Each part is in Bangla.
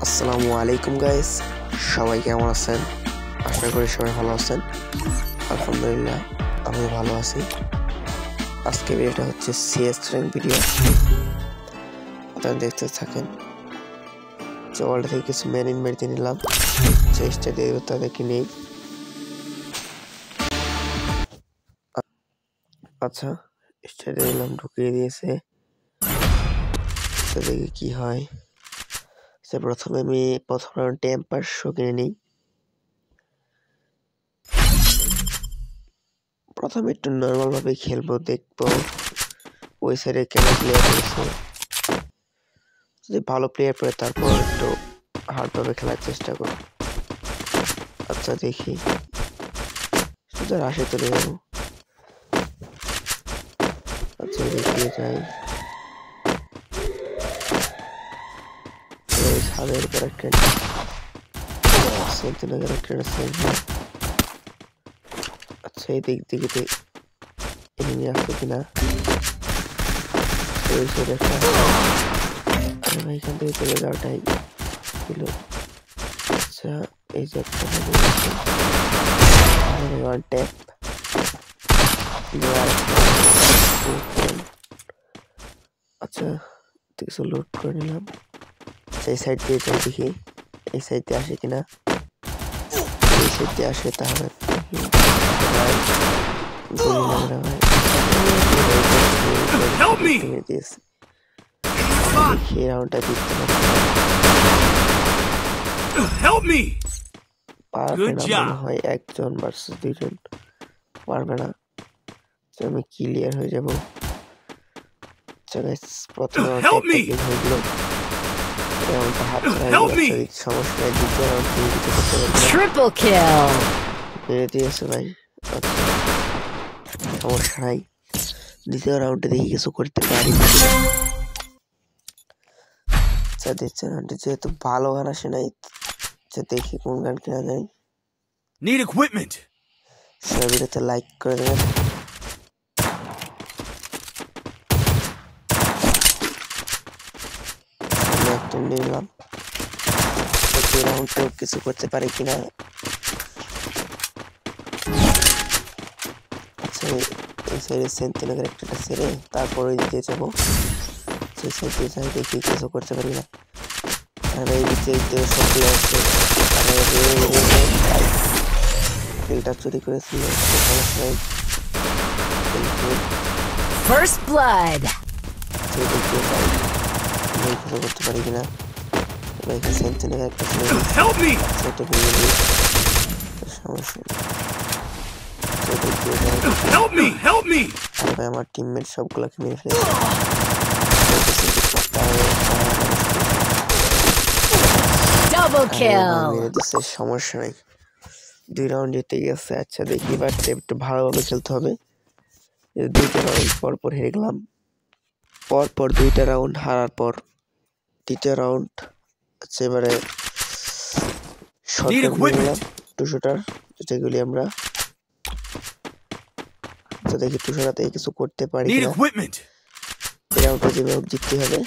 আসসালামু আলাইকুম গাইস, সবাই কেমন আছেন? আশা করি সবাই ভালো আছেন। আলহামদুলিল্লাহ আমি ভালো আছি। আজকে ভিডিওটা হচ্ছে সিএস র্যাঙ্ক ভিডিও, আপনারা দেখতে থাকেন। যে ওয়ার্ল্ড থেকে কিছু ম্যান ইন মেরে নিলাম, চেষ্টা দিয়ে তাদেরকে নেই। আচ্ছা, স্টার্টে দিলাম, ঢুকিয়ে দিয়েছে, দেখি কি হয়। প্রথমে আমি টেম্পার শো কিনে নিই। প্রথমে একটু নর্মাল ভাবে খেলবো, দেখবো ওই সাইডে কেমন প্লেয়ার রয়েছে। যদি ভালো প্লেয়ার পড়ে তারপর একটু হার্ড ভাবে খেলার চেষ্টা করব। আচ্ছা দেখি, শুধু রাশে চলে যাবো। আচ্ছা দেখিয়ে যাই, ছাদের উপর একটা সেন্টিনেলের একটা আছে। আচ্ছা এই দিক দিকে এনিমি আসছে কিনা, ওই সাইডে একটা। এখান থেকে চলে যাওয়াটাই ছিল। আচ্ছা এই যে একটা ওয়ান ট্যাপ, আচ্ছা কিছু লোড করে নিলাম। সেই সাইড দিয়ে যাই, দেখি এই সাইড দিয়ে আসে কিনা। এই সাইড দিয়ে আসে তাহলে রাউন্ডটা জিততে পারবে না মনে হয়। একজন ভার্সেস দুইজন পারবে না, আমি ক্লিয়ার হয়ে যাবো। প্রথমে সমস্যা নাই, দ্বিতীয় রাউন্ডে দেখি কিছু করতে পারি। আচ্ছা দেখছেন যেহেতু ভালো গান আসে নাই, দেখি কোন গান কেনা যায়। ভিডিওতে লাইক করে দেবেন। নিলাম, কিছু করতে পারি কিনা। আচ্ছা এই সাইডে সেন্টিনেলের একটা ছেড়ে তারপর ওই দিকে যাবো। সেই সাইড দিয়ে যাই, দেখি কিছু করতে পারি না। আর এই দিকে সব আছে, ফিল্টার চুরি করেছিল, ফার্স্ট ব্লাড। কিছু করতে পারি কিনা। আমার টিমমেট সবগুলোকে মেরে ফেলেছে। সমস্যা নাই, 2 রাউন্ড জিতে গেছে। আচ্ছা দেখি এবার একটু ভালোভাবে খেলতে হবে। 2টা রাউন্ড পর হেরে গেলাম, পরপর 2টা রাউন্ড হারার পর 3টা রাউন্ড। আচ্ছা এবারে টুশুটার যেগুলি আমরা। আচ্ছা দেখি টুশুটাতে কিছু করতে পারি কিনা। এই রাউন্ডটা যেভাবে জিততে হবে,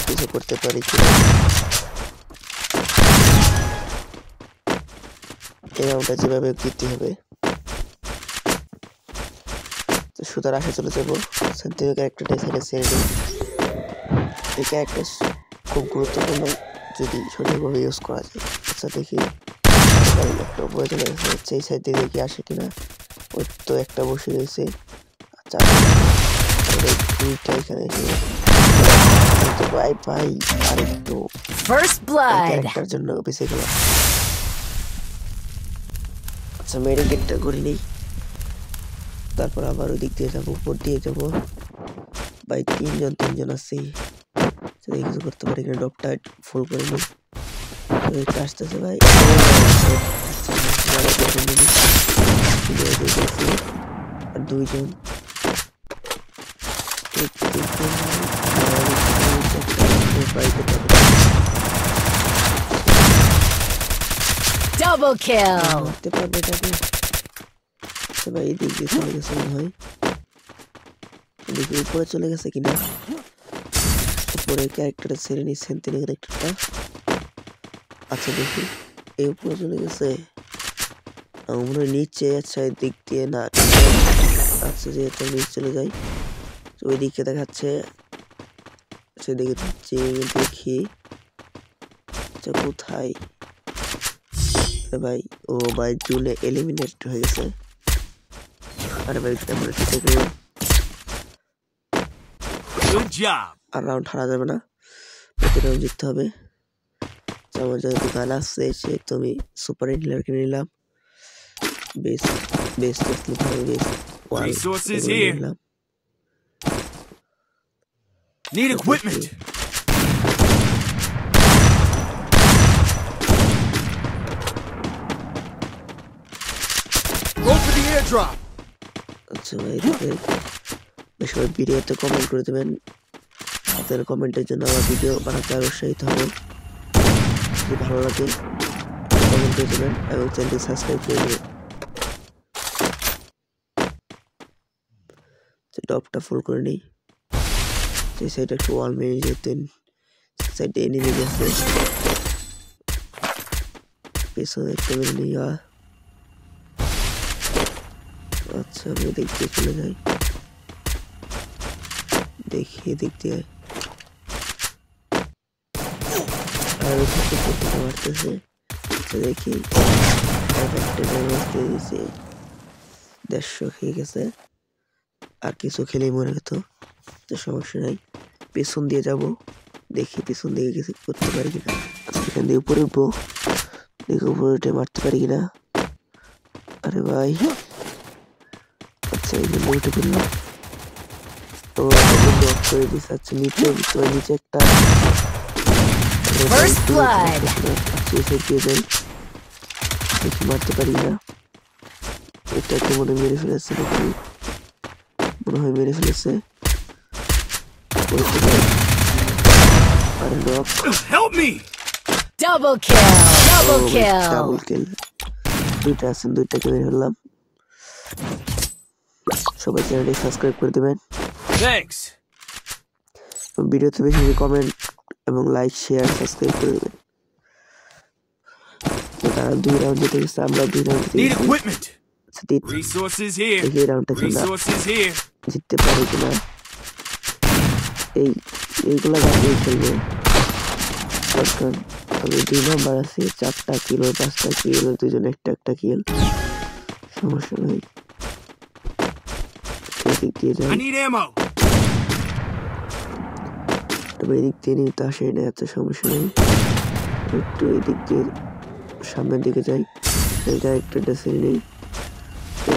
কিছু করতে পারি কিনা। এই রাউন্ডটা যেভাবে জিততে হবে। সুতার আসে চলে যাবো। ক্যারেক্টারটা ছেড়ে দিই। এই ক্যারেক্টার খুব গুরুত্বপূর্ণ যদি সঠিকভাবে ইউজ করা যায়। আচ্ছা দেখি একটা উপরে চলে গেছে, সেই সাইড দিয়ে দেখি আসে কিনা। ওই তো একটা বসে রয়েছে। আচ্ছা দুইটা এখানে ভাই আর একটু ক্যারেক্টার জন্য বেঁচে গেলাম। আচ্ছা মেডিকেটটা করে নিই, তারপর আবার ওই দিক দিয়ে যাবো, উপর দিয়ে যাবো। ভাই তিনজন আছে, কিছু করতে পারি কিনা। ডপটা ফুল করে নিই, আসতেছে ভাই। আর 2জন Double kill. মারতে পারবে তাকে। ভাই এই দিক দিয়ে চলে গেছে মনে হয়, এদিকে উপরে চলে গেছে কিনা। পরে ক্যারেক্টারটা ছেড়ে নিই, সেন্টিনেল ক্যারেক্টারটা। আচ্ছা দেখি এই উপরে চলে গেছে, আমার মনে হয় নিচে। আচ্ছা এই দিক দিয়ে না, আচ্ছা যেহেতু নিচে চলে যাই, তো ওই দিকে দেখাচ্ছে, সেদিকে দেখি। আচ্ছা কোথায় ভাই? ও ভাই জুনে এলিমিনেট হয়ে গেছে। আরে ভাই আমরা ঠিক আছে, Good job. আর রাউন্ড হারা যাবে না, প্রতি রাউন্ড জিততে হবে। আমার যেহেতু গান আসছে সেহেতু আমি সুপার হিলার কিনে নিলাম। বেস নিতে হবে, বেস Resources here. নিলাম। Need equipment. Go for the airdrop. আচ্ছা ভাই সবাই ভিডিওতে কমেন্ট করে দেবেন, আপনার কমেন্টের জন্য আমার ভিডিও বানাতে আরো উৎসাহিত হব। যদি ভালো লাগে কমেন্ট করে দেবেন এবং চ্যানেলটি সাবস্ক্রাইব করে দেবেন। টপটা ফুল করে নিই। এই সাইডে একটু ওয়াল মেরে যেতেন, সাইডে এনিমি গেছে, পেছনে একটা মেরে নিয়ে। আচ্ছা আমি দেখতে চলে যাই, দেখি দেখতে আর মারতেছে। আচ্ছা দেখি 150 খেয়ে গেছে, আর কিছু খেলেই মরে যেত, তো সমস্যা নাই। পেছন দিয়ে যাব, দেখি পেছন দিকে কিছু করতে পারি কিনা। এখান দিয়ে উপরে উঠবো, দেখি উপরে উঠে মারতে পারি কিনা। আরে ভাই আচ্ছা এই জন্য উঠে পড়লাম। তো করে দিচ্ছে। আচ্ছা নিচে নিচে একটা First blood. দিয়ে যাই, দেখি মারতে পারি না। এটাকে মনে মেরে ফেলেছে নাকি, মনে হয় মেরে ফেলেছে। আরে knock, Help me. Double kill. Double double kill. কিল। দুইটা আছেন, দুইটাকে মেরে ফেললাম। সবাই চ্যানেলটি সাবস্ক্রাইব করে দেবেন, Thanks. ভিডিওতে বেশি বেশি কমেন্ট এবং লাইক শেয়ার সাবস্ক্রাইব করে দেবেন। তারা 2 রাউন্ড জিতে গেছে, আমরা 2 round Need equipment. Resources Resources here. দেখি এই রাউন্ডটা Resources here. জিততে পারি কিনা। এইগুলা গাড়ি খেলবো দরকার। তবে 2 নাম্বার আছে, 4টা কিল 5টা কিল, দুজনে একটা কিল, সমস্যা নেই। এদিক দিয়ে যাই, I need ammo. তবে এদিক দিয়ে নিতে আসে না, এত সমস্যা নেই। একটু এদিক দিয়ে সামনের দিকে যাই, এটা একটা ডেসিল নেই,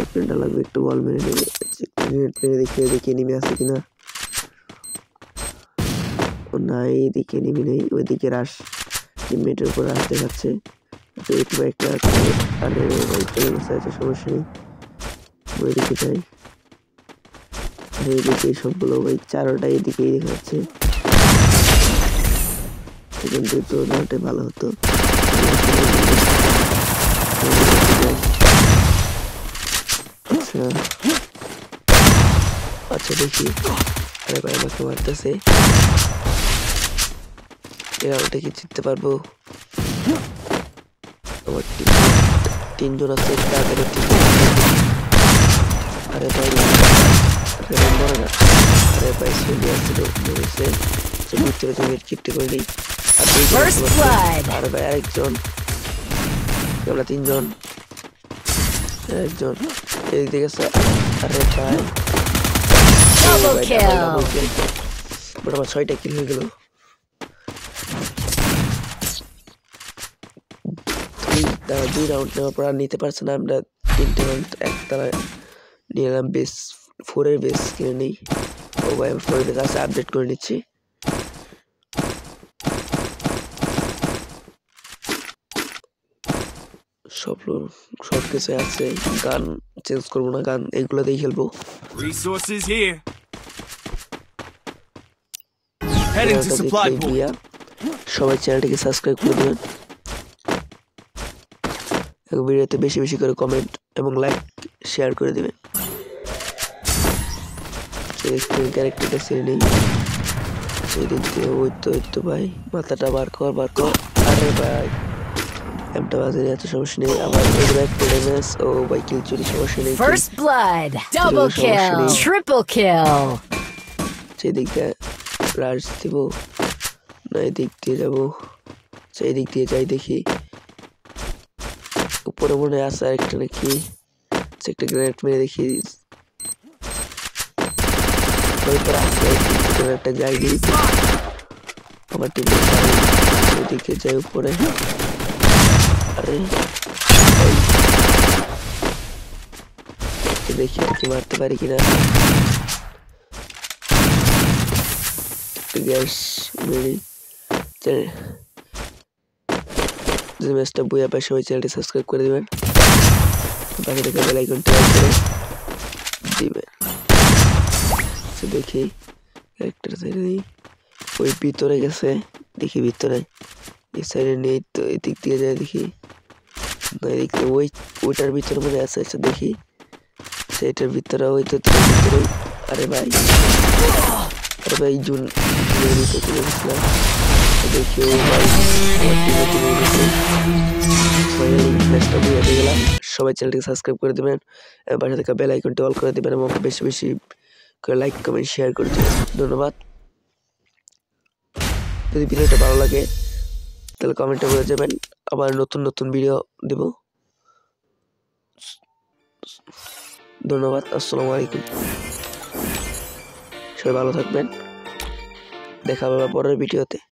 একটা লাগবে, একটু বল মেরে নেবে। মেরে দেখি নেমে আছে কিনা। না এইদিকে নেমে নেই, ওইদিকে রাশ টিমমেটের উপর রাশ দেখাচ্ছে। একটা আরে চলে গেছে, আছে সমস্যা নেই। ওইদিকে যাই, এইদিকে সবগুলো ভাই 4টাই এদিকেই দেখাচ্ছে, কিন্তু তো নাটে ভালো হতো। আচ্ছা দেখি, আরে ভাই আমাকে মারতেছে, এরাটা কি জিততে পারবো? আমার 3জন আছে, আরে ভাই মরে না, আরে ভাই চলে আসছিল মরেছে। ভিতরে তুমি চিপতে করে নিই। First blood. আরে ভাই আরেকজন, আমরা 3জন, একজন এই দিকে আছে। আরে ভাই Double kill. আমার 6টা কিল হয়ে গেল। 2 রাউন্ড নেওয়ার পর আর নিতে পারছে না, আমরা 3টে রাউন্ড একতারা নিয়ে এলাম। বেস 4 এর বেস কিনে নিই। ও ভাই আমি 4 এর বেস আছে, আপডেট করে নিচ্ছি। সব কিছু আছে, গান চেঞ্জ করবো না, গান এইগুলো দিয়ে খেলবো। Resources here. Heading to supply point. সবাই চ্যানেলটিকে সাবস্ক্রাইব করে দেবেন এবং ভিডিওতে বেশি বেশি করে কমেন্ট এবং লাইক শেয়ার করে দেবেন। ক্যারেক্টারটা ছেড়ে নেই, সেদিক দিয়ে ওই তো ভাই মাথাটা বার কর। আরে ভাই একটা বাজে এত সমস্যা নেই। আবার একটা ড্যামেজ। ও ভাই কিল চুরি সমস্যা নেই। First blood. Double kill. Triple kill. সেদিক দিয়ে রাশ দিব না এদিক দিয়ে যাবো? সেই দিক দিয়ে যাই দেখি। উপরে মনে হয় আছে আরেকটা নাকি, একটা গ্রেনেড মেরে দেখি। একটা যাই আমার টিম ওইদিকে যাই উপরে। আরে দেখি আর কি মারতে পারি কিনা। গ্যাস মেরি যে ম্যাচটা বইয়া পাশে ওই চ্যানেলটি সাবস্ক্রাইব করে দিবেন, বাকি থেকে বেল আইকনটি অন করে দিবেন। দেখি একটা সাইডে নেই, ওই ভিতরে গেছে দেখি, ভিতরে এই সাইডে নেই তো এই দিক দিয়ে যায় দেখি। না এদিক দিয়ে ওইটার ভিতরে মনে আছে। আচ্ছা দেখি সেইটার ভিতরে ওই তো ভিতরে। আরে ভাই জুন ভিতরে চলে গেছিলাম দেখি। ও ভাই ম্যাচটা বুঝে গেলাম। সবাই চ্যানেলটিকে সাবস্ক্রাইব করে দেবেন, পাশে থাকা বেল আইকনটি অল করে দেবেন এবং বেশি বেশি করে লাইক কমেন্ট শেয়ার করে দেবেন। ধন্যবাদ। যদি ভিডিওটা ভালো লাগে তাহলে কমেন্টে বলে যাবেন, আবার নতুন ভিডিও দেব। ধন্যবাদ। আসসালামু আলাইকুম। সবাই ভালো থাকবেন, দেখা হবে পরের ভিডিওতে।